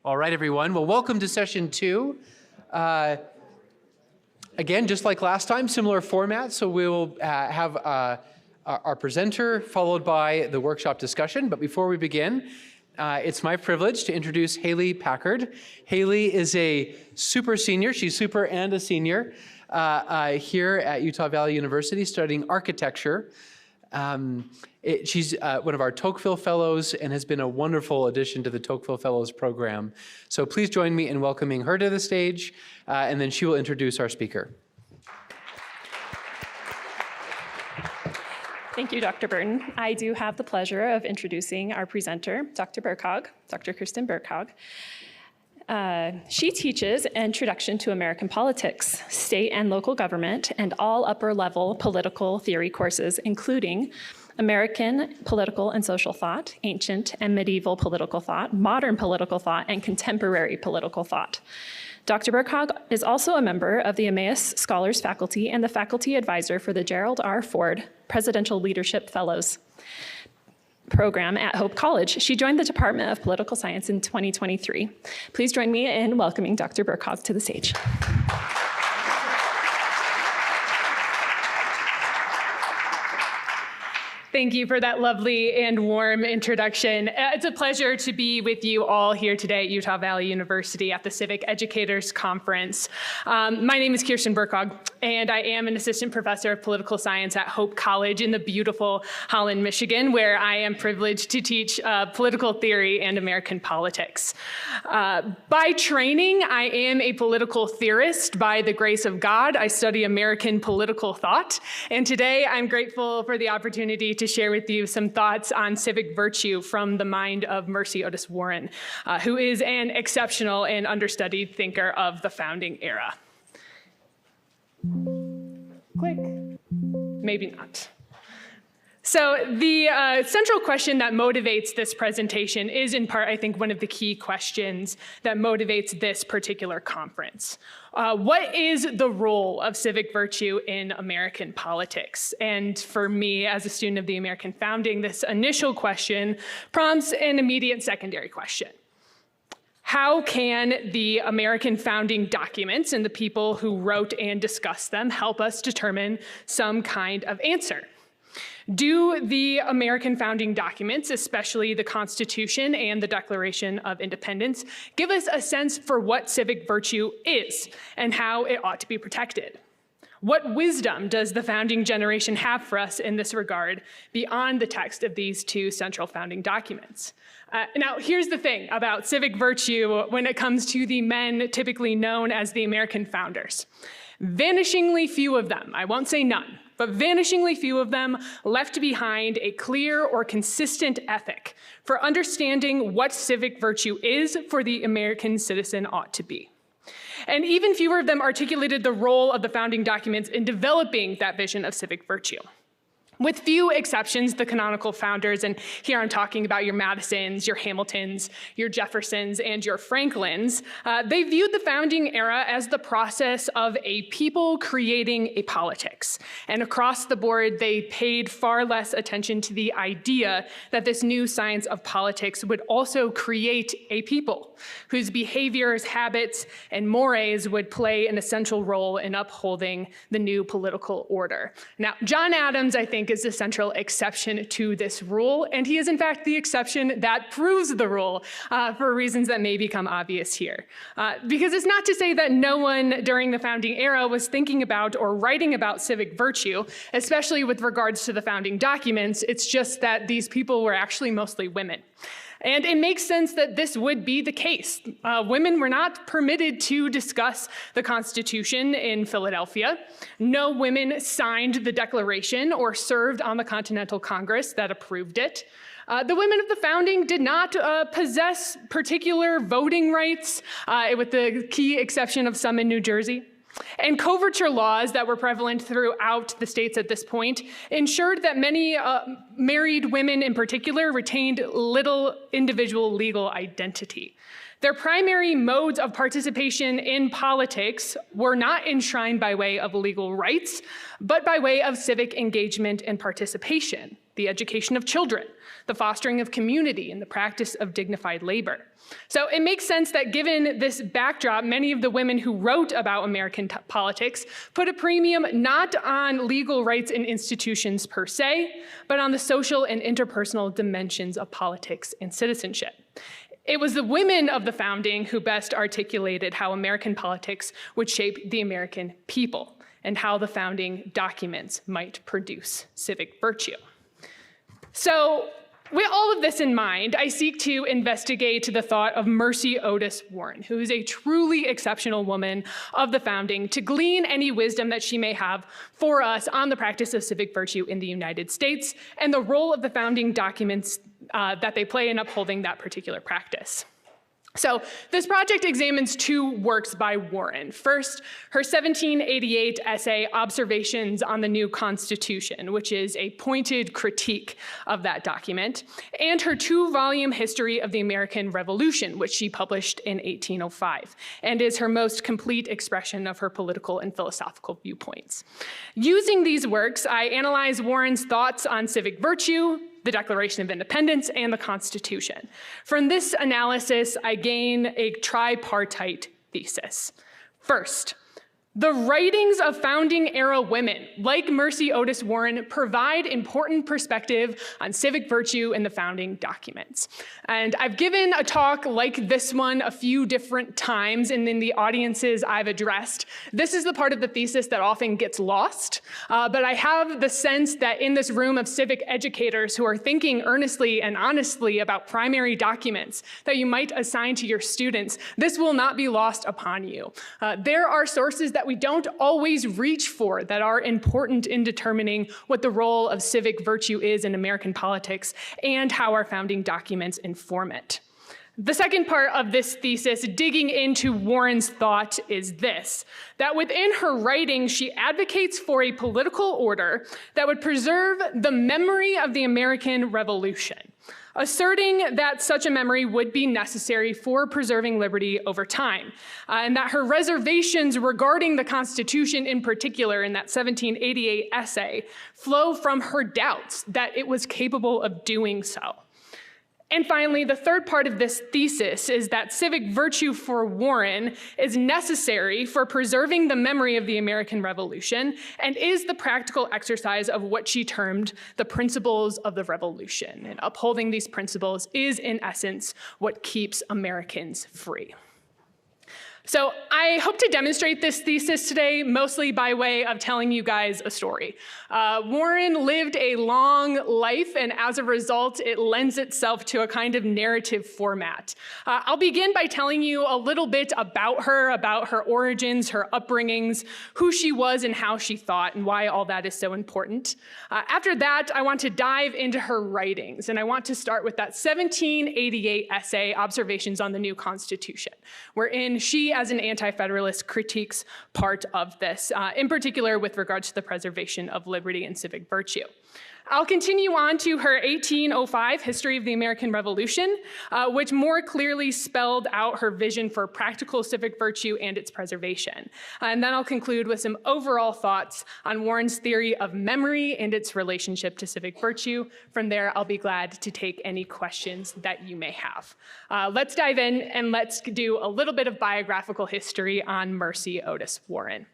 All right, everyone. Well, welcome to session 2. Again, just like last time, similar format. So we'll have our presenter followed by the workshop discussion. But before we begin, it's my privilege to introduce Haley Packard. Haley is a super senior. She's super and a senior here at Utah Valley University studying architecture. She's one of our Tocqueville Fellows and has been a wonderful addition to the Tocqueville Fellows program. So please join me in welcoming her to the stage, and then she will introduce our speaker. Thank you, Dr. Burton. I do have the pleasure of introducing our presenter, Dr. Birkhaug, Dr. Kirstin Birkhaug. She teaches Introduction to American Politics, State and Local Government, and all upper-level political theory courses, including American Political and Social Thought, Ancient and Medieval Political Thought, Modern Political Thought, and Contemporary Political Thought. Dr. Birkhaug is also a member of the Emmaus Scholars Faculty and the Faculty Advisor for the Gerald R. Ford Presidential Leadership Fellows program at Hope College. She joined the Department of Political Science in 2023. Please join me in welcoming Dr. Birkhaug to the stage. Thank you for that lovely and warm introduction. It's a pleasure to be with you all here today at Utah Valley University at the Civic Educators Conference. My name is Kirstin Birkhaug, and I am an assistant professor of political science at Hope College in the beautiful Holland, Michigan, where I am privileged to teach political theory and American politics. By training, I am a political theorist. By the grace of God, I study American political thought, and today I'm grateful for the opportunity to share with you some thoughts on civic virtue from the mind of Mercy Otis Warren, who is an exceptional and understudied thinker of the founding era. Click. Maybe not. So the central question that motivates this presentation is in part, I think, one of the key questions that motivates this particular conference. What is the role of civic virtue in American politics? And for me, as a student of the American founding, this initial question prompts an immediate secondary question. How can the American founding documents and the people who wrote and discussed them help us determine some kind of answer? Do the American founding documents, especially the Constitution and the Declaration of Independence, give us a sense for what civic virtue is and how it ought to be protected? What wisdom does the founding generation have for us in this regard beyond the text of these two central founding documents? Now, here's the thing about civic virtue when it comes to the men typically known as the American founders. Vanishingly few of them, I won't say none, but vanishingly few of them left behind a clear or consistent ethic for understanding what civic virtue is for the American citizen ought to be. And even fewer of them articulated the role of the founding documents in developing that vision of civic virtue. With few exceptions, the canonical founders, and here I'm talking about your Madisons, your Hamiltons, your Jeffersons, and your Franklins, they viewed the founding era as the process of a people creating a politics. And across the board, they paid far less attention to the idea that this new science of politics would also create a people whose behaviors, habits, and mores would play an essential role in upholding the new political order. Now, John Adams, I think, is the central exception to this rule, and he is in fact the exception that proves the rule for reasons that may become obvious here. Because it's not to say that no one during the founding era was thinking about or writing about civic virtue, especially with regards to the founding documents. It's just that these people were actually mostly women. And it makes sense that this would be the case. Women were not permitted to discuss the Constitution in Philadelphia. No women signed the Declaration or served on the Continental Congress that approved it. The women of the founding did not possess particular voting rights, with the key exception of some in New Jersey. And coverture laws that were prevalent throughout the states at this point ensured that many married women in particular retained little individual legal identity. Their primary modes of participation in politics were not enshrined by way of legal rights, but by way of civic engagement and participation. the education of children, the fostering of community, and the practice of dignified labor. So it makes sense that given this backdrop, many of the women who wrote about American politics put a premium not on legal rights and institutions per se, but on the social and interpersonal dimensions of politics and citizenship. It was the women of the founding who best articulated how American politics would shape the American people and how the founding documents might produce civic virtue. So, with all of this in mind, I seek to investigate the thought of Mercy Otis Warren, who is a truly exceptional woman of the founding, to glean any wisdom that she may have for us on the practice of civic virtue in the United States and the role of the founding documents that they play in upholding that particular practice. So this project examines two works by Warren. First, her 1788 essay, Observations on the New Constitution, which is a pointed critique of that document, and her two-volume history of the American Revolution, which she published in 1805, and is her most complete expression of her political and philosophical viewpoints. Using these works, I analyze Warren's thoughts on civic virtue, the Declaration of Independence, and the Constitution. From this analysis, I gain a tripartite thesis. First, the writings of founding-era women, like Mercy Otis Warren, provide important perspective on civic virtue in the founding documents. And I've given a talk like this one a few different times, and in the audiences I've addressed, this is the part of the thesis that often gets lost. But I have the sense that in this room of civic educators who are thinking earnestly and honestly about primary documents that you might assign to your students, this will not be lost upon you. There are sources that we don't always reach for that are important in determining what the role of civic virtue is in American politics and how our founding documents inform it. The second part of this thesis, digging into Warren's thought, is this: that within her writing, she advocates for a political order that would preserve the memory of the American Revolution, asserting that such a memory would be necessary for preserving liberty over time, and that her reservations regarding the Constitution in particular in that 1788 essay flow from her doubts that it was capable of doing so. And finally, the third part of this thesis is that civic virtue for Warren is necessary for preserving the memory of the American Revolution and is the practical exercise of what she termed the principles of the Revolution. And upholding these principles is, in essence, what keeps Americans free. So I hope to demonstrate this thesis today, mostly by way of telling you guys a story. Warren lived a long life, and as a result, it lends itself to a kind of narrative format. I'll begin by telling you a little bit about her origins, her upbringings, who she was and how she thought, and why all that is so important. After that, I want to dive into her writings, and I want to start with that 1788 essay, Observations on the New Constitution, wherein she, as an anti-federalist, critiques part of this, in particular with regards to the preservation of liberty and civic virtue. I'll continue on to her 1805 History of the American Revolution, which more clearly spelled out her vision for practical civic virtue and its preservation. And then I'll conclude with some overall thoughts on Warren's theory of memory and its relationship to civic virtue. From there, I'll be glad to take any questions that you may have. Let's dive in and let's do a little bit of biographical history on Mercy Otis Warren.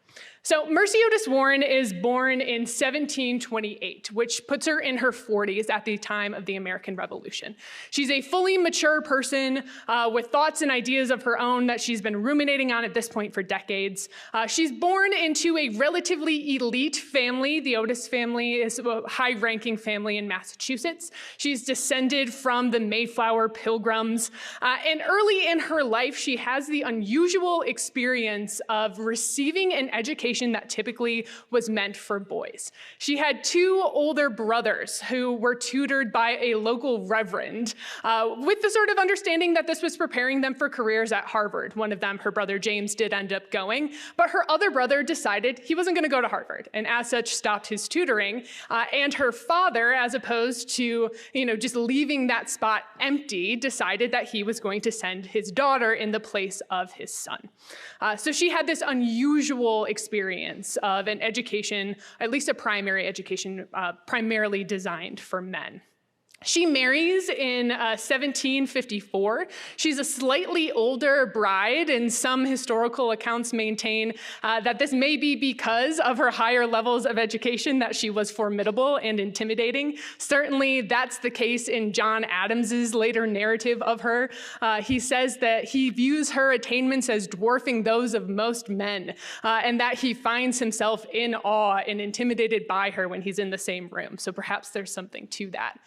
So Mercy Otis Warren is born in 1728, which puts her in her 40s at the time of the American Revolution. She's a fully mature person with thoughts and ideas of her own that she's been ruminating on at this point for decades. She's born into a relatively elite family. The Otis family is a high-ranking family in Massachusetts. She's descended from the Mayflower Pilgrims. And early in her life, she has the unusual experience of receiving an education that typically was meant for boys. She had two older brothers who were tutored by a local reverend with the sort of understanding that this was preparing them for careers at Harvard. One of them, her brother James, did end up going, but her other brother decided he wasn't going to go to Harvard, and as such stopped his tutoring. And her father, as opposed to just leaving that spot empty, decided that he was going to send his daughter in the place of his son. So she had this unusual experience of an education, at least a primary education, primarily designed for men. She marries in 1754. She's a slightly older bride, and some historical accounts maintain that this may be because of her higher levels of education, that she was formidable and intimidating. Certainly that's the case in John Adams's later narrative of her. He says that he views her attainments as dwarfing those of most men, and that he finds himself in awe and intimidated by her when he's in the same room. So perhaps there's something to that.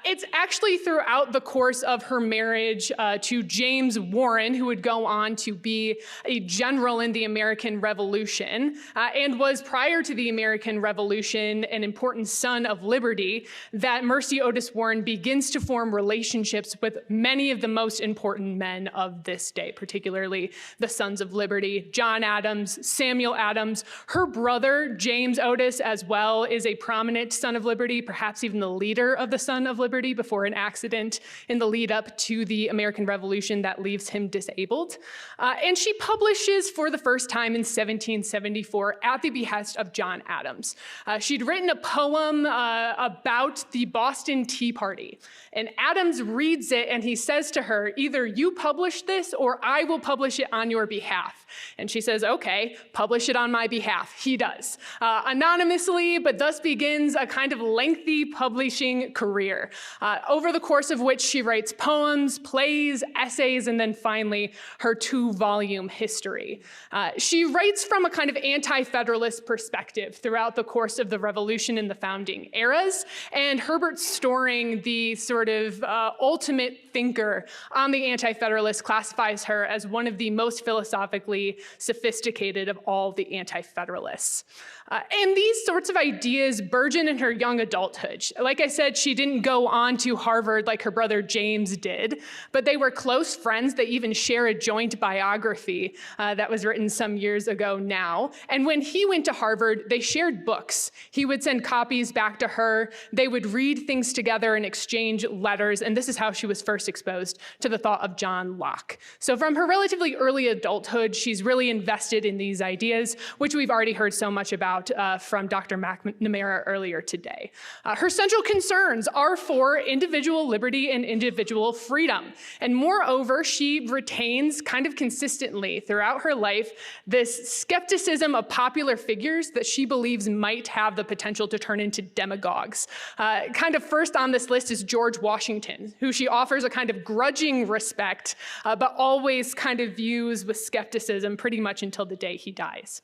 It's actually throughout the course of her marriage to James Warren, who would go on to be a general in the American Revolution, and was prior to the American Revolution an important son of liberty, that Mercy Otis Warren begins to form relationships with many of the most important men of this day, particularly the Sons of Liberty, John Adams, Samuel Adams. Her brother, James Otis, as well, is a prominent Son of Liberty, perhaps even the leader of the Son of Liberty, before an accident in the lead up to the American Revolution that leaves him disabled. And she publishes for the first time in 1774 at the behest of John Adams. She'd written a poem about the Boston Tea Party. And Adams reads it and he says to her, either you publish this or I will publish it on your behalf. And she says, okay, publish it on my behalf. He does. Anonymously, but thus begins a kind of lengthy publishing career, over the course of which she writes poems, plays, essays, and then finally her 2-volume history. She writes from a kind of anti-federalist perspective throughout the course of the Revolution and the founding eras, and Herbert Storing, the sort of ultimate thinker on the anti-federalists, classifies her as one of the most philosophically sophisticated of all the anti-federalists. And these sorts of ideas burgeon in her young adulthood. Like I said, she didn't go on to Harvard like her brother James did, but they were close friends. They even share a joint biography that was written some years ago now. And when he went to Harvard, they shared books. He would send copies back to her. They would read things together and exchange letters. And this is how she was first exposed to the thought of John Locke. So from her relatively early adulthood, she's really invested in these ideas, which we've already heard so much about from Dr. McNamara earlier today. Her central concerns are for individual liberty and individual freedom. And moreover, she retains kind of consistently throughout her life this skepticism of popular figures that she believes might have the potential to turn into demagogues. Kind of first on this list is George Washington, who she offers a kind of grudging respect, but always kind of views with skepticism pretty much until the day he dies.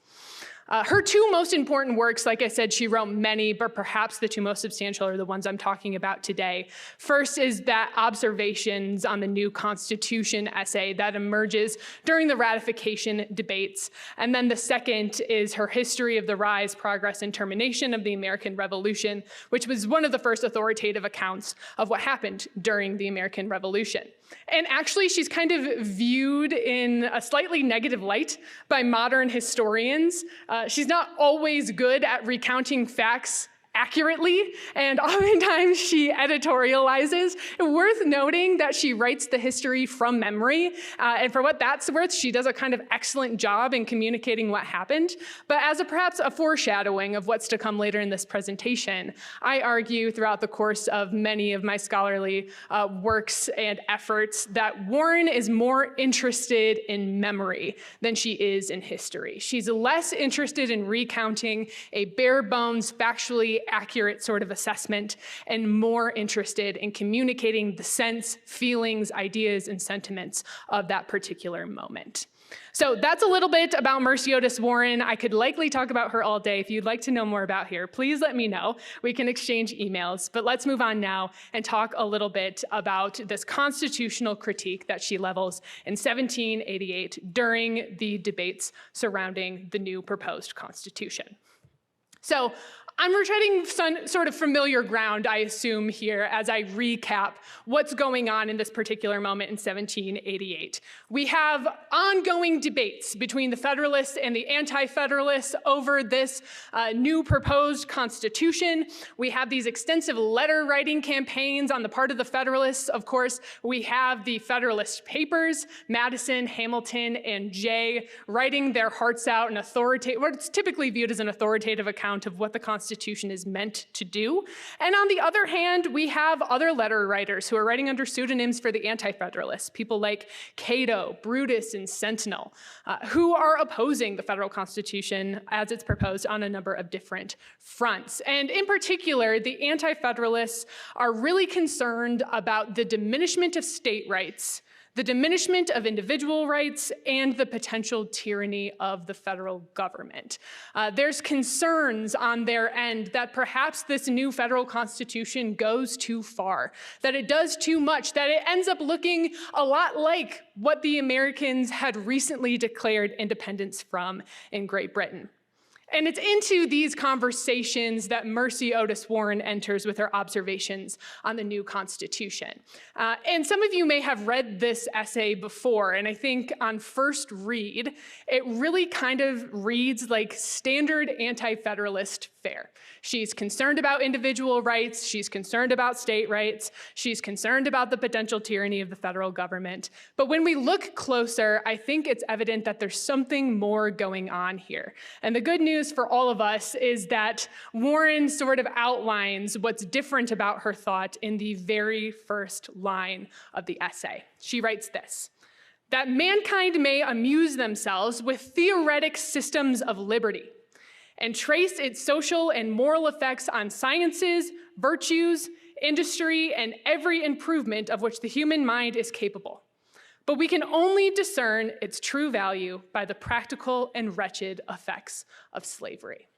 Her 2 most important works, like I said, she wrote many, but perhaps the 2 most substantial are the ones I'm talking about today. First is that Observations on the New Constitution essay that emerges during the ratification debates. And then the second is her History of the Rise, Progress, and Termination of the American Revolution, which was one of the first authoritative accounts of what happened during the American Revolution. And actually, she's kind of viewed in a slightly negative light by modern historians. She's not always good at recounting facts accurately, and oftentimes she editorializes. Worth noting that she writes the history from memory, and for what that's worth, she does a kind of excellent job in communicating what happened. But as perhaps a foreshadowing of what's to come later in this presentation, I argue throughout the course of many of my scholarly works and efforts that Warren is more interested in memory than she is in history. She's less interested in recounting a bare bones, factually accurate sort of assessment, and more interested in communicating the sense, feelings, ideas, and sentiments of that particular moment. So that's a little bit about Mercy Otis Warren. I could likely talk about her all day. If you'd like to know more about her, please let me know. We can exchange emails, but let's move on now and talk a little bit about this constitutional critique that she levels in 1788 during the debates surrounding the new proposed Constitution. So I'm retreading some sort of familiar ground, I assume, here as I recap what's going on in this particular moment in 1788. We have ongoing debates between the Federalists and the Anti-Federalists over this new proposed Constitution. We have these extensive letter-writing campaigns on the part of the Federalists. Of course, we have the Federalist Papers, Madison, Hamilton, and Jay writing their hearts out in what's typically viewed as an authoritative account of what the Constitution is meant to do. And on the other hand, we have other letter writers who are writing under pseudonyms for the Anti-Federalists, people like Cato, Brutus, and Sentinel, who are opposing the federal Constitution as it's proposed on a number of different fronts. And in particular, the Anti-Federalists are really concerned about the diminishment of state rights, the diminishment of individual rights, and the potential tyranny of the federal government. There's concerns on their end that perhaps this new federal constitution goes too far, that it does too much, that it ends up looking a lot like what the Americans had recently declared independence from in Great Britain. And it's into these conversations that Mercy Otis Warren enters with her observations on the new Constitution. And some of you may have read this essay before, and I think on first read, it really kind of reads like standard anti-federalist fare. She's concerned about individual rights, she's concerned about state rights, she's concerned about the potential tyranny of the federal government. But when we look closer, I think it's evident that there's something more going on here. And the good news for all of us is that Warren sort of outlines what's different about her thought in the very first line of the essay. She writes this: that mankind may amuse themselves with theoretic systems of liberty and trace its social and moral effects on sciences, virtues, industry, and every improvement of which the human mind is capable. But we can only discern its true value by the practical and wretched effects of slavery.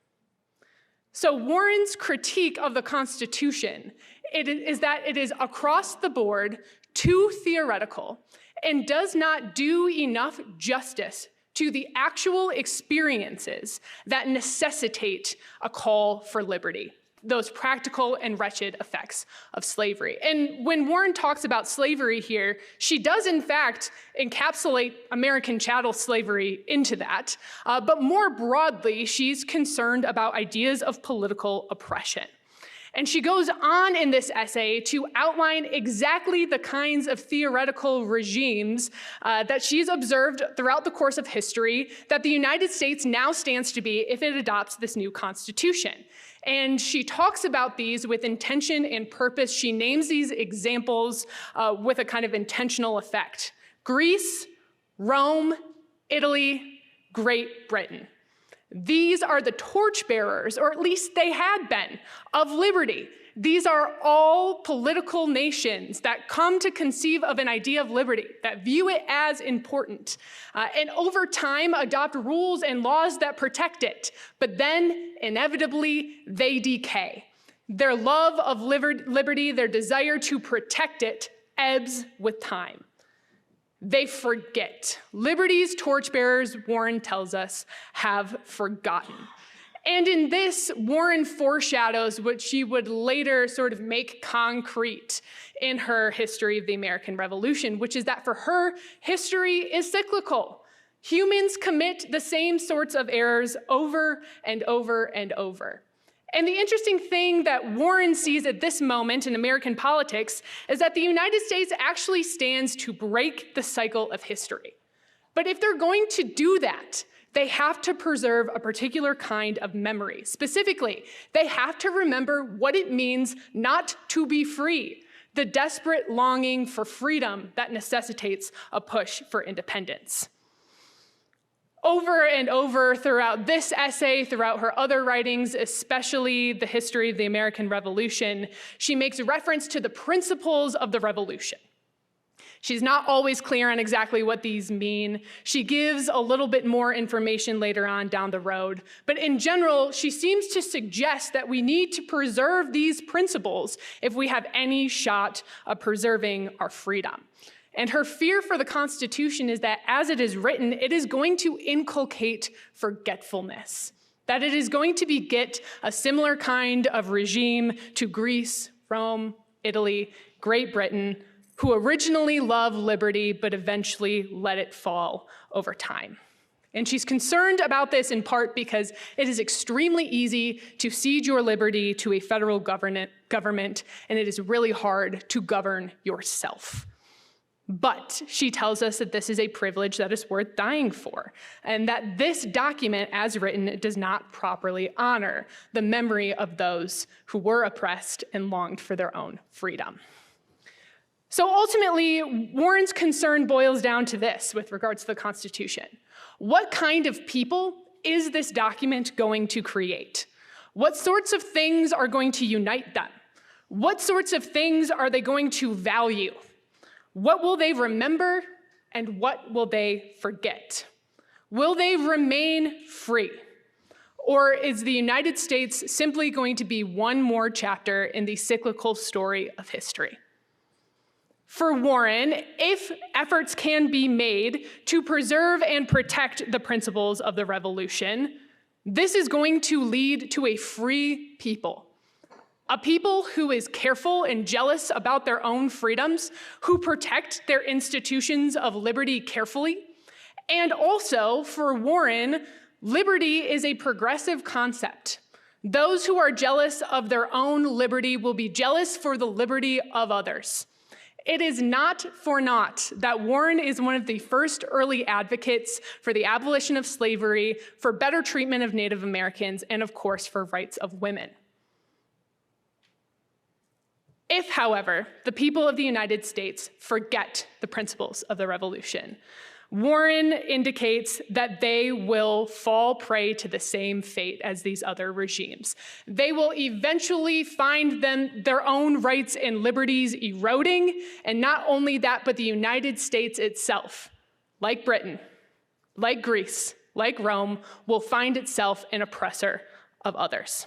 So Warren's critique of the Constitution is that it is across the board too theoretical and does not do enough justice to the actual experiences that necessitate a call for liberty, those practical and wretched effects of slavery. And when Warren talks about slavery here, she does in fact encapsulate American chattel slavery into that, but more broadly, she's concerned about ideas of political oppression. And she goes on in this essay to outline exactly the kinds of theoretical regimes that she's observed throughout the course of history that the United States now stands to be if it adopts this new constitution. And she talks about these with intention and purpose. She names these examples with a kind of intentional effect: Greece, Rome, Italy, Great Britain. These are the torchbearers, or at least they had been, of liberty. These are all political nations that come to conceive of an idea of liberty, that view it as important, and over time adopt rules and laws that protect it. But then, inevitably, they decay. Their love of liberty, their desire to protect it, ebbs with time. They forget. Liberty's torchbearers, Warren tells us, have forgotten. And in this, Warren foreshadows what she would later sort of make concrete in her history of the American Revolution, which is that for her, history is cyclical. Humans commit the same sorts of errors over and over and over. And the interesting thing that Warren sees at this moment in American politics is that the United States actually stands to break the cycle of history. But if they're going to do that, they have to preserve a particular kind of memory. Specifically, they have to remember what it means not to be free, the desperate longing for freedom that necessitates a push for independence. Over and over throughout this essay, throughout her other writings, especially the history of the American Revolution, she makes reference to the principles of the revolution. She's not always clear on exactly what these mean. She gives a little bit more information later on down the road. But in general, she seems to suggest that we need to preserve these principles if we have any shot of preserving our freedom. And her fear for the Constitution is that as it is written, it is going to inculcate forgetfulness. that it is going to beget a similar kind of regime to Greece, Rome, Italy, Great Britain, who originally loved liberty but eventually let it fall over time. And she's concerned about this in part because it is extremely easy to cede your liberty to a federal government, and it is really hard to govern yourself. But she tells us that this is a privilege that is worth dying for, and that this document, as written, does not properly honor the memory of those who were oppressed and longed for their own freedom. So ultimately, Warren's concern boils down to this with regards to the Constitution. What kind of people is this document going to create? What sorts of things are going to unite them? What sorts of things are they going to value? What will they remember and what will they forget? Will they remain free? Or is the United States simply going to be one more chapter in the cyclical story of history? For Warren, if efforts can be made to preserve and protect the principles of the revolution, this is going to lead to a free people. A people who is careful and jealous about their own freedoms, who protect their institutions of liberty carefully. And also, for Warren, liberty is a progressive concept. Those who are jealous of their own liberty will be jealous for the liberty of others. It is not for naught that Warren is one of the first early advocates for the abolition of slavery, for better treatment of Native Americans, and of course, for rights of women. If, however, the people of the United States forget the principles of the revolution, Warren indicates that they will fall prey to the same fate as these other regimes. They will eventually find their own rights and liberties eroding, and not only that, but the United States itself, like Britain, like Greece, like Rome, will find itself an oppressor of others.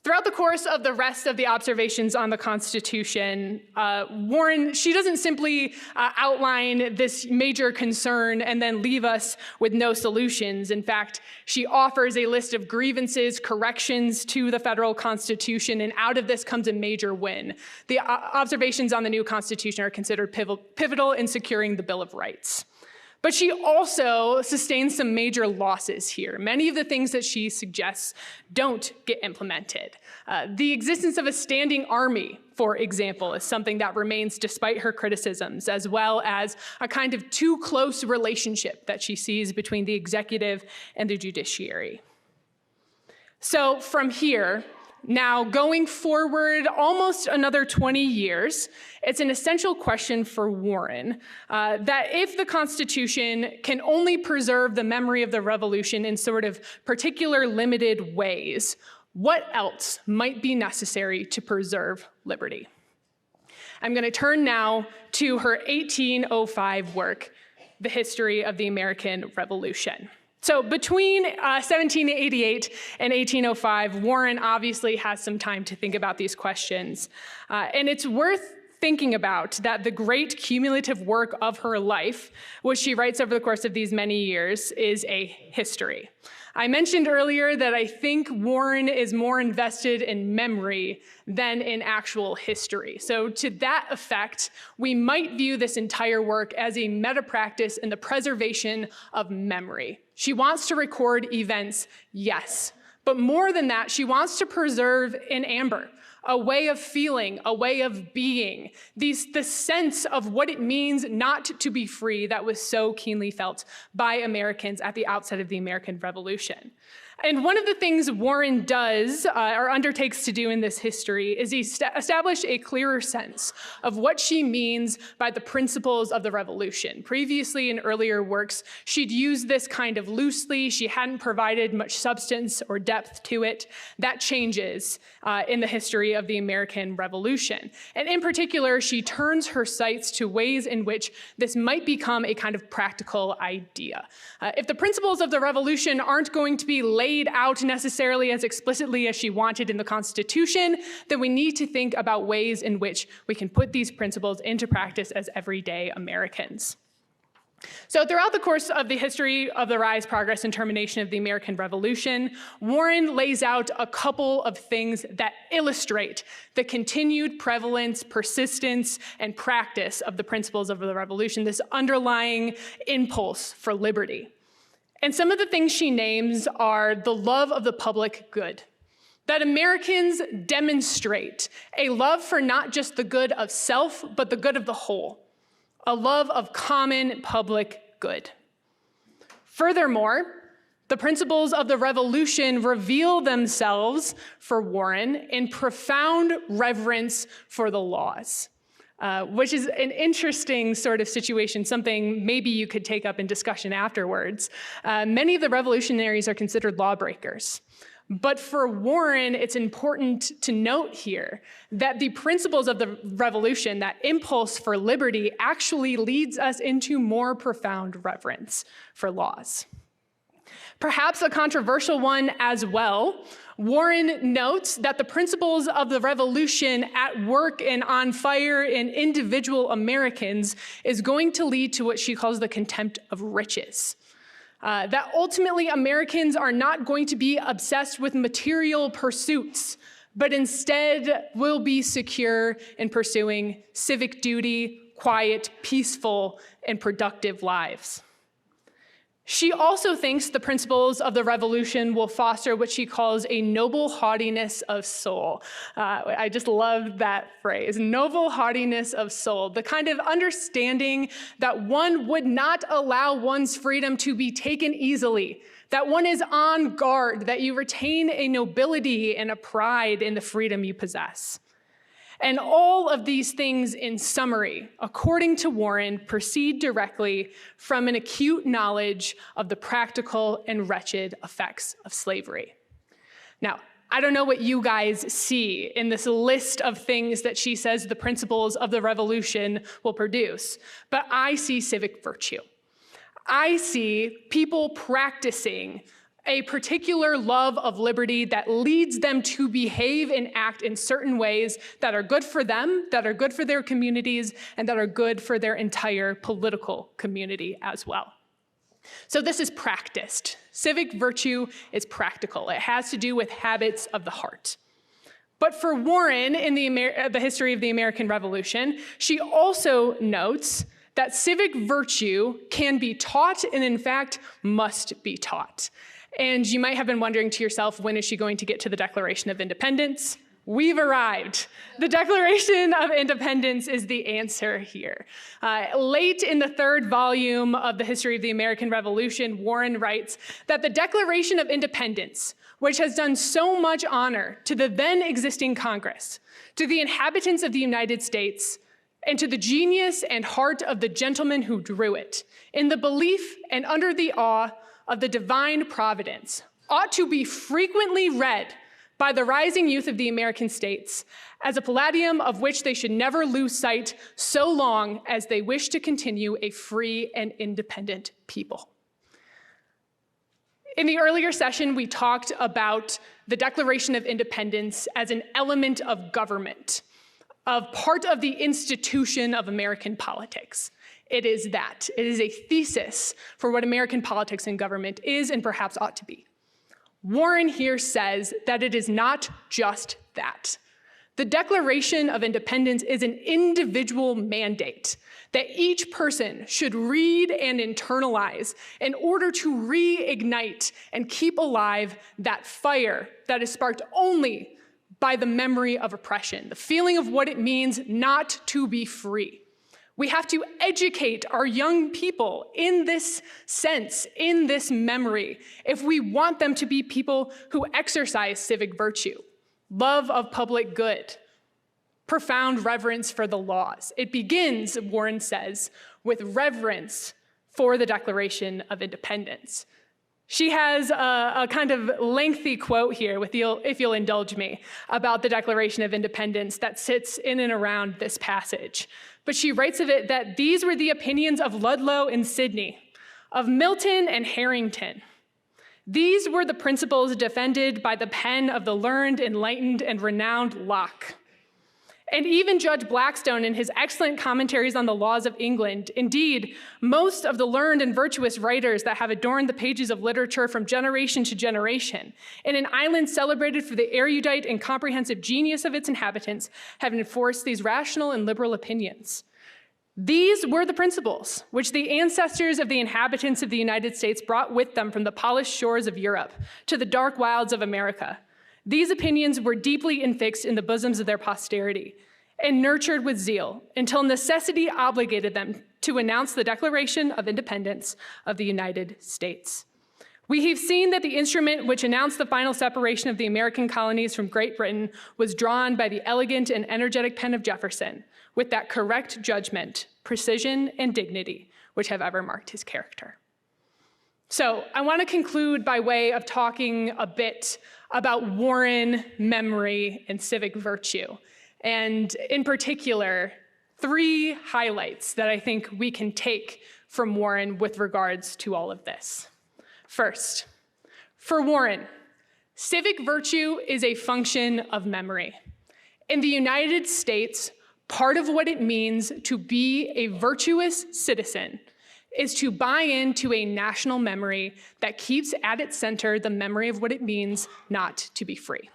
Throughout the course of the rest of the observations on the Constitution, Warren, she doesn't simply outline this major concern and then leave us with no solutions. In fact, she offers a list of grievances, corrections to the federal Constitution, and out of this comes a major win. The observations on the new Constitution are considered pivotal in securing the Bill of Rights. But she also sustains some major losses here. Many of the things that she suggests don't get implemented. The existence of a standing army, for example, is something that remains despite her criticisms, as well as a kind of too close relationship that she sees between the executive and the judiciary. So from here, now, going forward almost another 20 years, it's an essential question for Warren that if the Constitution can only preserve the memory of the revolution in sort of particular limited ways, what else might be necessary to preserve liberty? I'm going to turn now to her 1805 work, The History of the American Revolution. So between 1788 and 1805, Warren obviously has some time to think about these questions. And it's worth thinking about that the great cumulative work of her life, which she writes over the course of these many years, is a history. I mentioned earlier that I think Warren is more invested in memory than in actual history. So to that effect, we might view this entire work as a meta-practice in the preservation of memory. She wants to record events, yes, but more than that, she wants to preserve in amber, a way of feeling, a way of being, the sense of what it means not to be free that was so keenly felt by Americans at the outset of the American Revolution. And one of the things Warren does, or undertakes to do in this history, is establish a clearer sense of what she means by the principles of the revolution. Previously, in earlier works, she'd used this kind of loosely. She hadn't provided much substance or depth to it. That changes in the history of the American Revolution. And in particular, she turns her sights to ways in which this might become a kind of practical idea. If the principles of the revolution aren't going to be laid out necessarily as explicitly as she wanted in the Constitution, then we need to think about ways in which we can put these principles into practice as everyday Americans. So throughout the course of the history of the rise, progress, and termination of the American Revolution, Warren lays out a couple of things that illustrate the continued prevalence, persistence, and practice of the principles of the revolution, this underlying impulse for liberty. And some of the things she names are the love of the public good, that Americans demonstrate a love for not just the good of self, but the good of the whole, a love of common public good. Furthermore, the principles of the revolution reveal themselves for Warren in profound reverence for the laws, which is an interesting sort of situation, something maybe you could take up in discussion afterwards. Many of the revolutionaries are considered lawbreakers. But for Warren, it's important to note here that the principles of the revolution, that impulse for liberty, actually leads us into more profound reverence for laws. Perhaps a controversial one as well, Warren notes that the principles of the revolution at work and on fire in individual Americans is going to lead to what she calls the contempt of riches. That ultimately Americans are not going to be obsessed with material pursuits, but instead will be secure in pursuing civic duty, quiet, peaceful, and productive lives. She also thinks the principles of the revolution will foster what she calls a noble haughtiness of soul. I just love that phrase, noble haughtiness of soul, the kind of understanding that one would not allow one's freedom to be taken easily, that one is on guard, that you retain a nobility and a pride in the freedom you possess. And all of these things, in summary, according to Warren, proceed directly from an acute knowledge of the practical and wretched effects of slavery. Now, I don't know what you guys see in this list of things that she says the principles of the revolution will produce, but I see civic virtue. I see people practicing a particular love of liberty that leads them to behave and act in certain ways that are good for them, that are good for their communities, and that are good for their entire political community as well. So this is practiced. Civic virtue is practical. It has to do with habits of the heart. But for Warren, in the history of the American Revolution, she also notes that civic virtue can be taught and, in fact, must be taught. And you might have been wondering to yourself, when is she going to get to the Declaration of Independence? We've arrived. The Declaration of Independence is the answer here. Late in the third volume of the history of the American Revolution, Warren writes that the Declaration of Independence, which has done so much honor to the then existing Congress, to the inhabitants of the United States, and to the genius and heart of the gentleman who drew it, in the belief and under the awe of the divine providence, ought to be frequently read by the rising youth of the American states as a palladium of which they should never lose sight so long as they wish to continue a free and independent people. In the earlier session, we talked about the Declaration of Independence as an element of government, of part of the institution of American politics. It is that. It is a thesis for what American politics and government is and perhaps ought to be. Warren here says that it is not just that. The Declaration of Independence is an individual mandate that each person should read and internalize in order to reignite and keep alive that fire that is sparked only by the memory of oppression, the feeling of what it means not to be free. We have to educate our young people in this sense, in this memory, if we want them to be people who exercise civic virtue, love of public good, profound reverence for the laws. It begins, Warren says, with reverence for the Declaration of Independence. She has a kind of lengthy quote here, if you'll indulge me, about the Declaration of Independence that sits in and around this passage. But she writes of it that these were the opinions of Ludlow and Sidney, of Milton and Harrington. These were the principles defended by the pen of the learned, enlightened, and renowned Locke. And even Judge Blackstone, in his excellent commentaries on the laws of England, indeed, most of the learned and virtuous writers that have adorned the pages of literature from generation to generation, in an island celebrated for the erudite and comprehensive genius of its inhabitants, have enforced these rational and liberal opinions. These were the principles which the ancestors of the inhabitants of the United States brought with them from the polished shores of Europe to the dark wilds of America. These opinions were deeply infixed in the bosoms of their posterity and nurtured with zeal until necessity obligated them to announce the Declaration of Independence of the United States. We have seen that the instrument which announced the final separation of the American colonies from Great Britain was drawn by the elegant and energetic pen of Jefferson, with that correct judgment, precision, and dignity which have ever marked his character. So I want to conclude by way of talking a bit about Warren, memory, and civic virtue, and in particular, 3 highlights that I think we can take from Warren with regards to all of this. First, for Warren, civic virtue is a function of memory. In the United States, part of what it means to be a virtuous citizen is to buy into a national memory that keeps at its center the memory of what it means not to be free.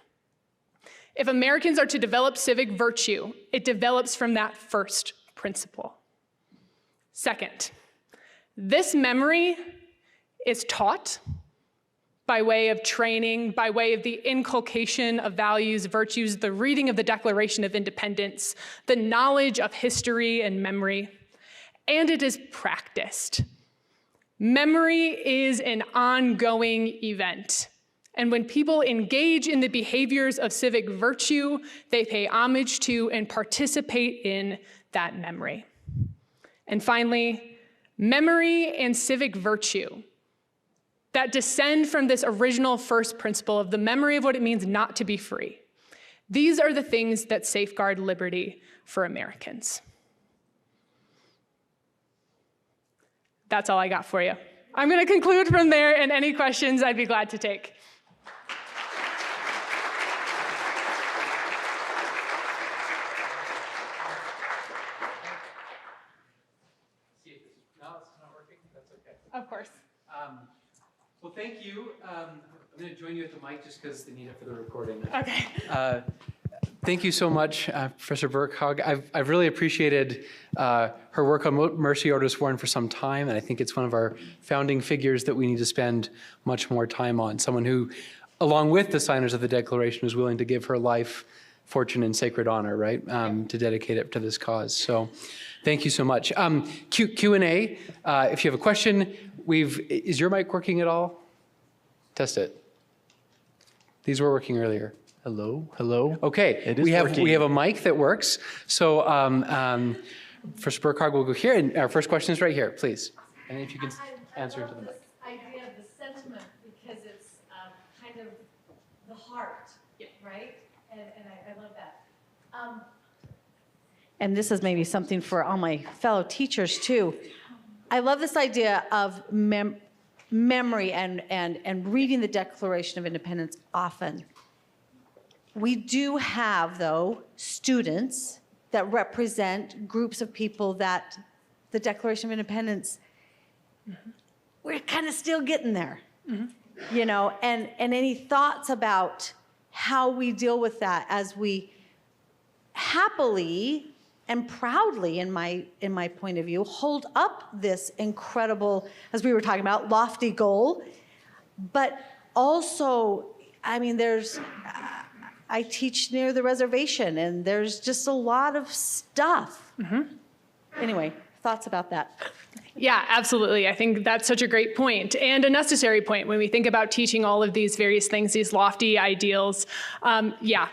If Americans are to develop civic virtue, it develops from that first principle. Second, this memory is taught by way of training, by way of the inculcation of values, virtues, the reading of the Declaration of Independence, the knowledge of history and memory, and it is practiced. Memory is an ongoing event. And when people engage in the behaviors of civic virtue, they pay homage to and participate in that memory. And finally, memory and civic virtue that descend from this original first principle of the memory of what it means not to be free. These are the things that safeguard liberty for Americans. That's all I got for you. I'm going to conclude from there, and any questions I'd be glad to take. No, it's not working. That's okay. Of course. Well, thank you. I'm going to join you at the mic just because they need it for the recording. Okay. Thank you so much, Professor Birkhaug. I've really appreciated her work on Mercy Otis Warren for some time, and I think it's one of our founding figures that we need to spend much more time on. Someone who, along with the signers of the Declaration, was willing to give her life, fortune, and sacred honor, right, to dedicate it to this cause. So thank you so much. Q&A, if you have a question, is your mic working at all? Test it. These were working earlier. Hello, hello. Okay, It is we working. have a mic that works. So First Birkhaug will go here, and our first question is right here, please. And if you can answer into the mic. I love this idea of the sentiment because it's kind of the heart, right? And I love that. And this is maybe something for all my fellow teachers too. I love this idea of memory and reading the Declaration of Independence often. We do have, though, students that represent groups of people that the Declaration of Independence, we're kind of still getting there, you know, and any thoughts about how we deal with that as we happily and proudly, in my point of view, hold up this incredible, as we were talking about, lofty goal, but also, I mean, I teach near the reservation, and there's just a lot of stuff. Anyway, thoughts about that? Yeah, absolutely. I think that's such a great point and a necessary point when we think about teaching all of these various things, these lofty ideals.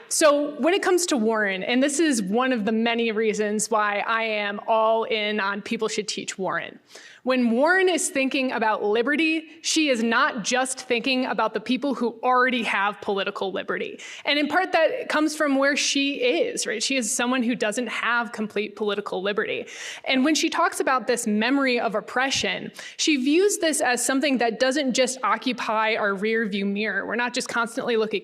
So when it comes to Warren, and this is one of the many reasons why I am all in on people should teach Warren. When Warren is thinking about liberty, she is not just thinking about the people who already have political liberty. And in part that comes from where she is, right? She is someone who doesn't have complete political liberty. And when she talks about this memory of oppression, she views this as something that doesn't just occupy our rear view mirror. We're not just constantly looking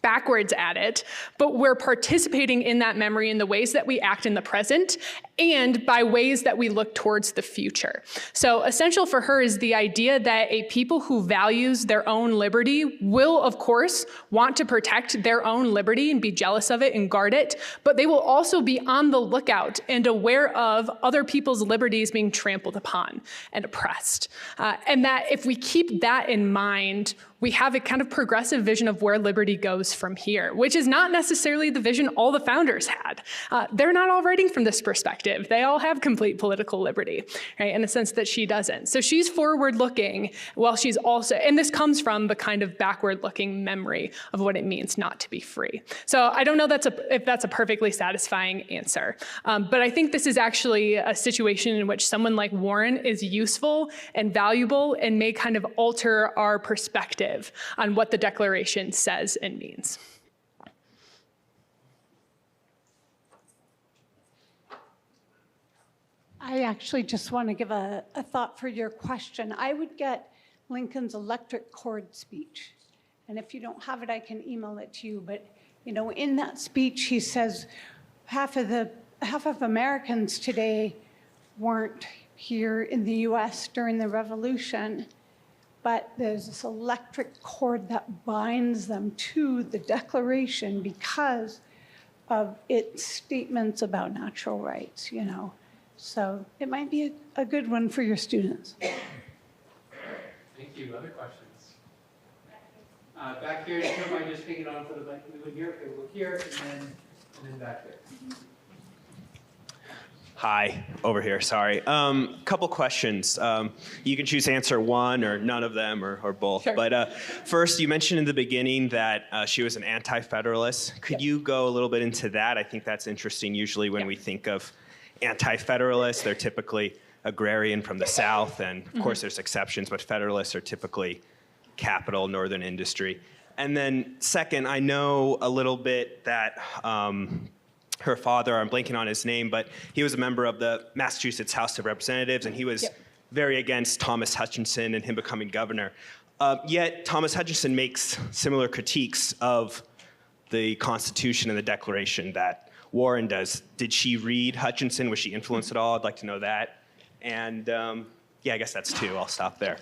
backwards at it, but we're participating in that memory in the ways that we act in the present and by ways that we look towards the future. So essential for her is the idea that a people who values their own liberty will, of course, want to protect their own liberty and be jealous of it and guard it, but they will also be on the lookout and aware of other people's liberties being trampled upon and oppressed. And that if we keep that in mind, we have a kind of progressive vision of where liberty goes from here, which is not necessarily the vision all the founders had. They're not all writing from this perspective. They all have complete political liberty, right, in the sense that she doesn't. So she's forward-looking while she's also, and this comes from the kind of backward-looking memory of what it means not to be free. So I don't know if that's a perfectly satisfying answer, but I think this is actually a situation in which someone like Warren is useful and valuable and may kind of alter our perspective on what the Declaration says and means. I actually just want to give a thought for your question. I would get Lincoln's electric cord speech. And if you don't have it, I can email it to you. But, you know, in that speech, he says half of Americans today weren't here in the US during the Revolution. But there's this electric cord that binds them to the Declaration because of its statements about natural rights, you know. So it might be a good one for your students. Thank you. Other questions? Back here, if you don't mind just hanging on for the mic. We would here, we'll here, and then back there. Hi, over here, sorry. Couple questions. You can choose to answer one or none of them or both. Sure. But first, you mentioned in the beginning that she was an anti-federalist. Could you go a little bit into that? I think that's interesting. Usually when we think of anti-federalists, they're typically agrarian from the South, and of course there's exceptions, but federalists are typically capital, northern industry. And then second, I know a little bit that her father, I'm blanking on his name, but he was a member of the Massachusetts House of Representatives, and he was very against Thomas Hutchinson and him becoming governor. Yet Thomas Hutchinson makes similar critiques of the Constitution and the Declaration that Warren does. Did she read Hutchinson? Was she influenced at all? I'd like to know that. And yeah, I guess that's two. I'll stop there.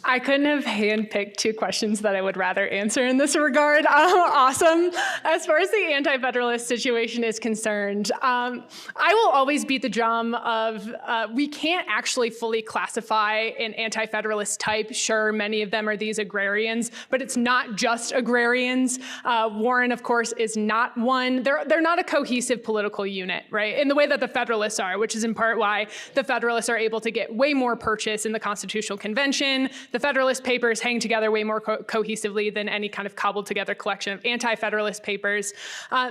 I couldn't have handpicked two questions that I would rather answer in this regard. Awesome. As far as the anti-federalist situation is concerned, I will always beat the drum of we can't actually fully classify an anti-federalist type. Sure, many of them are these agrarians, but it's not just agrarians. Warren, of course, is not one. They're not a cohesive political unit, right? In the way that the Federalists are, which is in part why the Federalists are able to get way more purchase in the Constitutional Convention. The Federalist Papers hang together way more cohesively than any kind of cobbled together collection of anti-Federalist papers.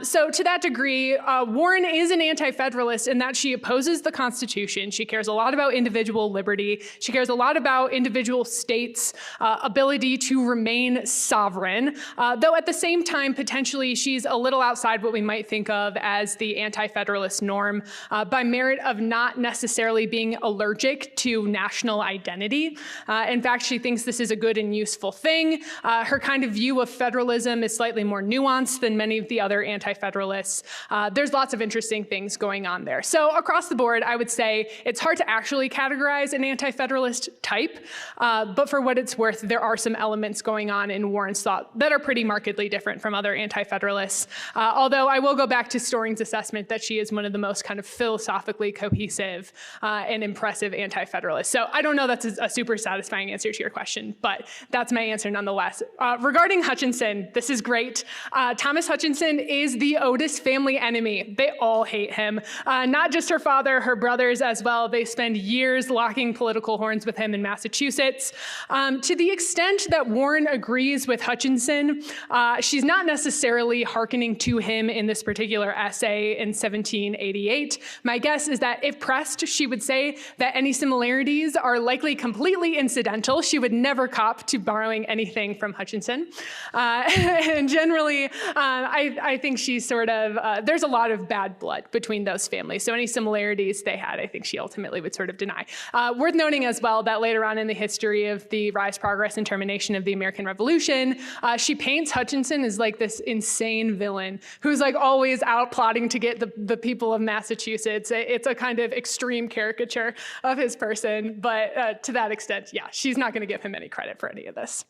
So to that degree, Warren is an anti-Federalist in that she opposes the Constitution. She cares a lot about individual liberty. She cares a lot about individual states' ability to remain sovereign, though at the same time, potentially, she's a little outside what we might think of as the anti-Federalist norm by merit of not necessarily being allergic to national identity. In fact, she thinks this is a good and useful thing. Her kind of view of federalism is slightly more nuanced than many of the other anti-federalists. There's lots of interesting things going on there. So across the board, I would say it's hard to actually categorize an anti-federalist type, but for what it's worth, there are some elements going on in Warren's thought that are pretty markedly different from other anti-federalists. Although I will go back to Storing's assessment that she is one of the most kind of philosophically cohesive and impressive anti-federalists. So I don't know that's a super satisfying answer to your question, but that's my answer nonetheless. Regarding Hutchinson, this is great. Thomas Hutchinson is the Otis family enemy. They all hate him. Not just her father, her brothers as well. They spend years locking political horns with him in Massachusetts. To the extent that Warren agrees with Hutchinson, she's not necessarily hearkening to him in this particular essay in 1788. My guess is that if pressed, she would say that any similarities are likely completely incidental. she would never cop to borrowing anything from Hutchinson. And generally, I think she's sort of, there's a lot of bad blood between those families. So any similarities they had, I think she ultimately would sort of deny. Worth noting as well that later on in the history of the rise, progress, and termination of the American Revolution, she paints Hutchinson as like this insane villain who's like always out plotting to get the people of Massachusetts. It's a kind of extreme caricature of his person, but to that extent, yeah, she's not going to give him any credit for any of this.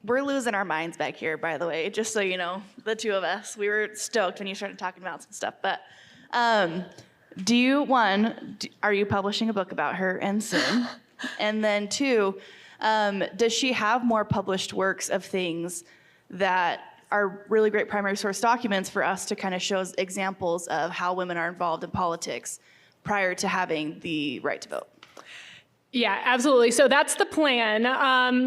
We're losing our minds back here, by the way, just so you know, the two of us. We were stoked when you started talking about some stuff. But are you publishing a book about her and soon? And then two, does she have more published works of things that are really great primary source documents for us to kind of show as examples of how women are involved in politics prior to having the right to vote? Yeah, absolutely. So that's the plan.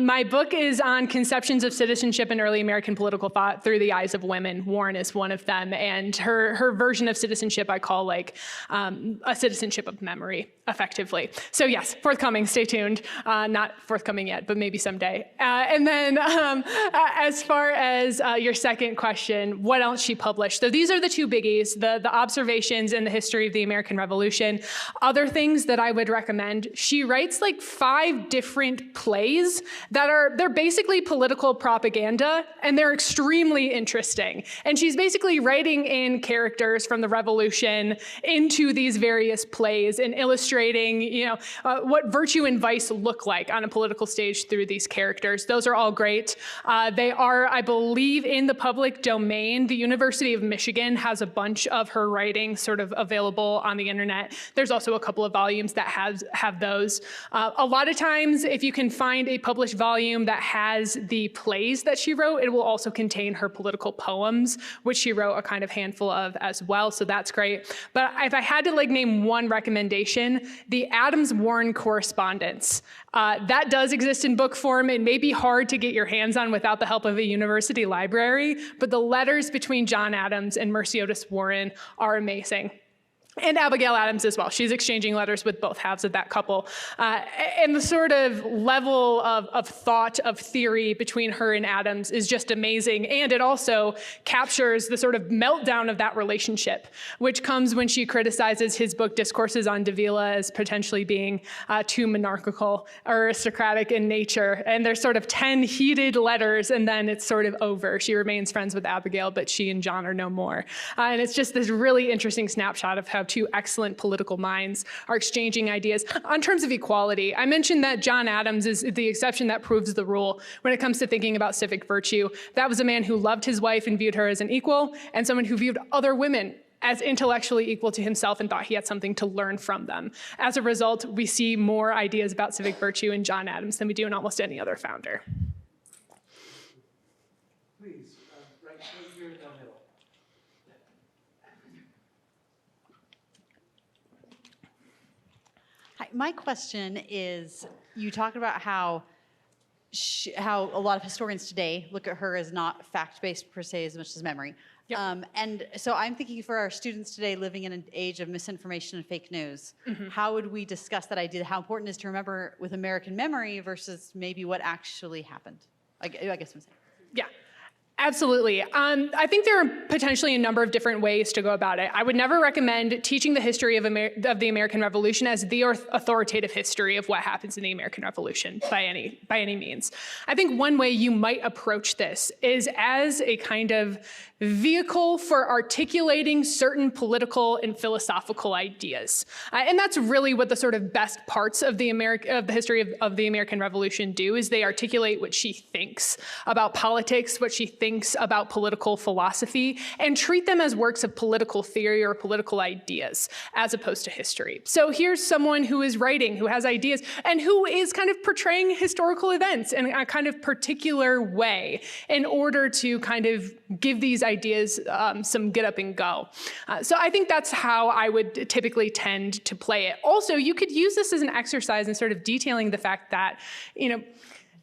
My book is on conceptions of citizenship in early American political thought through the eyes of women. Warren is one of them. And her version of citizenship I call like a citizenship of memory, effectively. So yes, forthcoming, stay tuned. Not forthcoming yet, but maybe someday. And then as far as your second question, what else she published? So these are the two biggies, the observations and the history of the American Revolution. Other things that I would recommend, she writes like 5 different plays they're basically political propaganda, and they're extremely interesting. And she's basically writing in characters from the Revolution into these various plays and illustrating, what virtue and vice look like on a political stage through these characters. Those are all great. They are, I believe, in the public domain. The University of Michigan has a bunch of her writing sort of available on the internet. There's also a couple of volumes that have those. A lot of times, if you can find a published volume that has the plays that she wrote, it will also contain her political poems, which she wrote a kind of handful of as well, so that's great. But if I had to name one recommendation, the Adams-Warren correspondence. That does exist in book form. It may be hard to get your hands on without the help of a university library, but the letters between John Adams and Mercy Otis Warren are amazing. And Abigail Adams as well. She's exchanging letters with both halves of that couple. And the sort of level of thought, of theory between her and Adams is just amazing. And it also captures the sort of meltdown of that relationship, which comes when she criticizes his book Discourses on Davila as potentially being too monarchical or aristocratic in nature. And there's sort of 10 heated letters, and then it's sort of over. She remains friends with Abigail, but she and John are no more. And it's just this really interesting snapshot of how two excellent political minds are exchanging ideas. On terms of equality, I mentioned that John Adams is the exception that proves the rule when it comes to thinking about civic virtue. That was a man who loved his wife and viewed her as an equal, and someone who viewed other women as intellectually equal to himself and thought he had something to learn from them. As a result, we see more ideas about civic virtue in John Adams than we do in almost any other founder. Please, right here in the middle. Hi, my question is, you talked about how a lot of historians today look at her as not fact-based per se as much as memory. Yep. And so I'm thinking for our students today living in an age of misinformation and fake news, how would we discuss that idea, how important it is to remember with American memory versus maybe what actually happened? I guess I'm saying. Yeah. Absolutely. I think there are potentially a number of different ways to go about it. I would never recommend teaching the history of the American Revolution as the authoritative history of what happens in the American Revolution by any means. I think one way you might approach this is as a kind of vehicle for articulating certain political and philosophical ideas. And that's really what the sort of best parts of the history of the American Revolution do, is they articulate what she thinks about politics, what she thinks about political philosophy, and treat them as works of political theory or political ideas, as opposed to history. So here's someone who is writing, who has ideas, and who is kind of portraying historical events in a kind of particular way in order to kind of give these ideas some get up and go. So I think that's how I would typically tend to play it. Also, you could use this as an exercise in sort of detailing the fact that,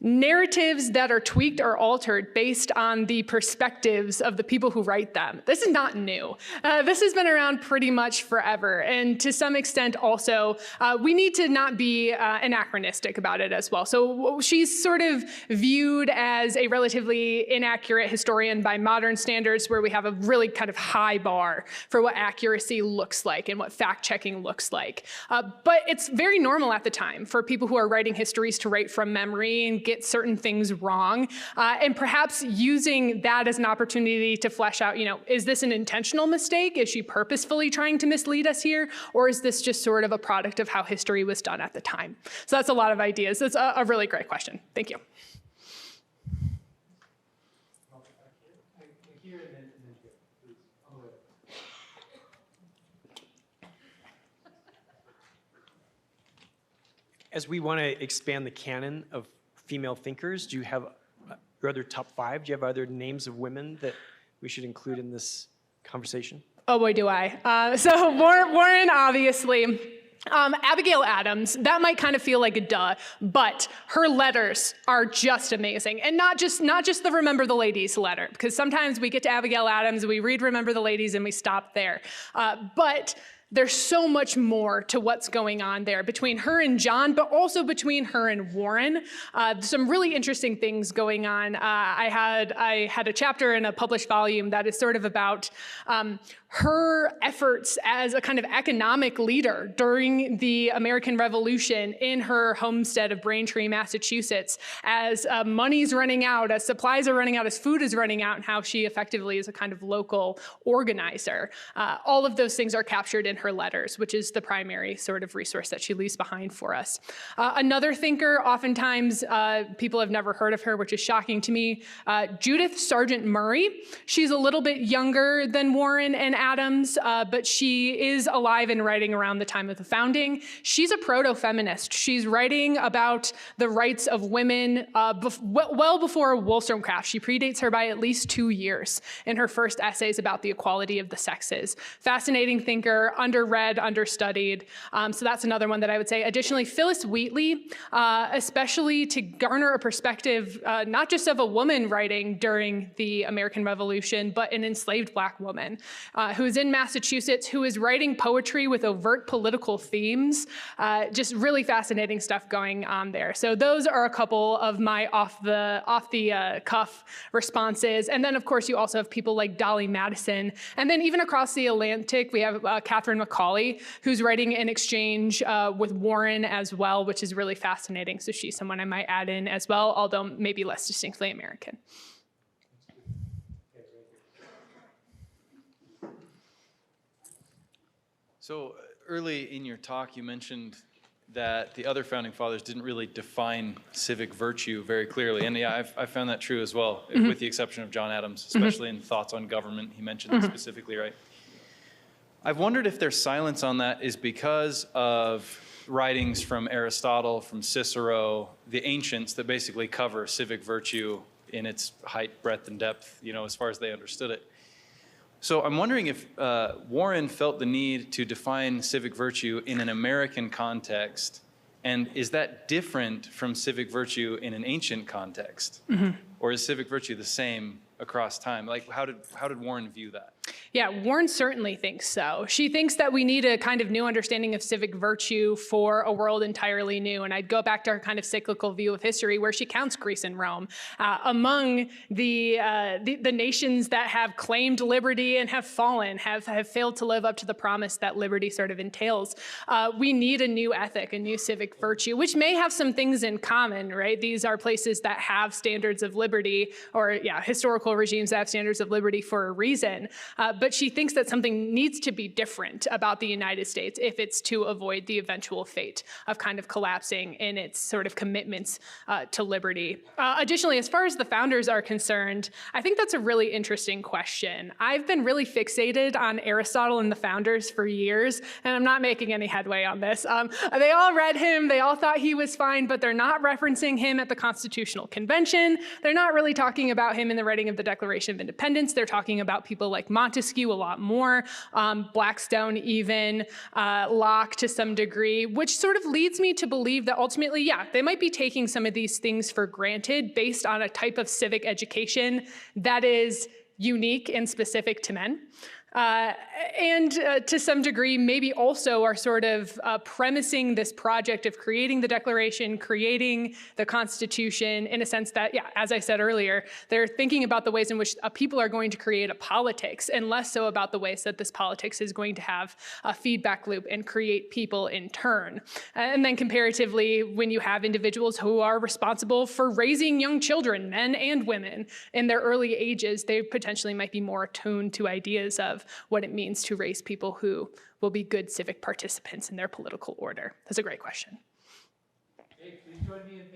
narratives that are tweaked or altered based on the perspectives of the people who write them. This is not new. This has been around pretty much forever. And to some extent also, we need to not be anachronistic about it as well. So she's sort of viewed as a relatively inaccurate historian by modern standards, where we have a really kind of high bar for what accuracy looks like and what fact-checking looks like. But it's very normal at the time for people who are writing histories to write from memory and get certain things wrong, and perhaps using that as an opportunity to flesh out, is this an intentional mistake? Is she purposefully trying to mislead us here? Or is this just sort of a product of how history was done at the time? So that's a lot of ideas. That's a really great question. Thank you. As we want to expand the canon of female thinkers, do you have your other top 5? Do you have other names of women that we should include in this conversation? Oh boy, do I. So Warren, obviously. Abigail Adams, that might kind of feel like a duh, but her letters are just amazing. And not just the Remember the Ladies letter, because sometimes we get to Abigail Adams, we read Remember the Ladies, and we stop there. But there's so much more to what's going on there between her and John, but also between her and Warren. Some really interesting things going on. I had a chapter in a published volume that is sort of about her efforts as a kind of economic leader during the American Revolution in her homestead of Braintree, Massachusetts, as money's running out, as supplies are running out, as food is running out, and how she effectively is a kind of local organizer. All of those things are captured in her letters, which is the primary sort of resource that she leaves behind for us. Another thinker, oftentimes people have never heard of her, which is shocking to me, Judith Sargent Murray. She's a little bit younger than Warren and Adams, but she is alive and writing around the time of the founding. She's a proto-feminist. She's writing about the rights of women well before Wollstonecraft. She predates her by at least 2 years in her first essays about the equality of the sexes. Fascinating thinker, underread, understudied. So that's another one that I would say. Additionally, Phyllis Wheatley, especially to garner a perspective not just of a woman writing during the American Revolution, but an enslaved Black woman who is in Massachusetts, who is writing poetry with overt political themes. Just really fascinating stuff going on there. So those are a couple of my off the cuff responses. And then of course you also have people like Dolly Madison. And then even across the Atlantic, we have Catherine Macaulay, who's writing in exchange with Warren as well, which is really fascinating. So she's someone I might add in as well, although maybe less distinctly American. So early in your talk, you mentioned that the other founding fathers didn't really define civic virtue very clearly. And yeah, I found that true as well, with the exception of John Adams, especially in Thoughts on Government. He mentioned it specifically, right? I've wondered if their silence on that is because of writings from Aristotle, from Cicero, the ancients that basically cover civic virtue in its height, breadth, and depth, as far as they understood it. So I'm wondering if Warren felt the need to define civic virtue in an American context, and is that different from civic virtue in an ancient context? Or is civic virtue the same across time? Like, how did Warren view that? Yeah, Warren certainly thinks so. She thinks that we need a kind of new understanding of civic virtue for a world entirely new. And I'd go back to her kind of cyclical view of history, where she counts Greece and Rome among the nations that have claimed liberty and have fallen, have failed to live up to the promise that liberty sort of entails. We need a new ethic, a new civic virtue, which may have some things in common, right? These are places that have standards of liberty, or historical regimes that have standards of liberty for a reason. But she thinks that something needs to be different about the United States if it's to avoid the eventual fate of kind of collapsing in its sort of commitments to liberty. Additionally, as far as the founders are concerned, I think that's a really interesting question. I've been really fixated on Aristotle and the founders for years, and I'm not making any headway on this. They all read him, they all thought he was fine, but they're not referencing him at the Constitutional Convention. They're not really talking about him in the writing of the Declaration of Independence. They're talking about people like Montesquieu Montesquieu a lot more, Blackstone even, Locke to some degree, which sort of leads me to believe that ultimately, yeah, they might be taking some of these things for granted based on a type of civic education that is unique and specific to men. And to some degree, maybe also are sort of premising this project of creating the Declaration, creating the Constitution, in a sense that, yeah, as I said earlier, they're thinking about the ways in which people are going to create a politics, and less so about the ways that this politics is going to have a feedback loop and create people in turn. And then comparatively, when you have individuals who are responsible for raising young children, men and women, in their early ages, they potentially might be more attuned to ideas of what it means to raise people who will be good civic participants in their political order. That's a great question. Okay, please join me in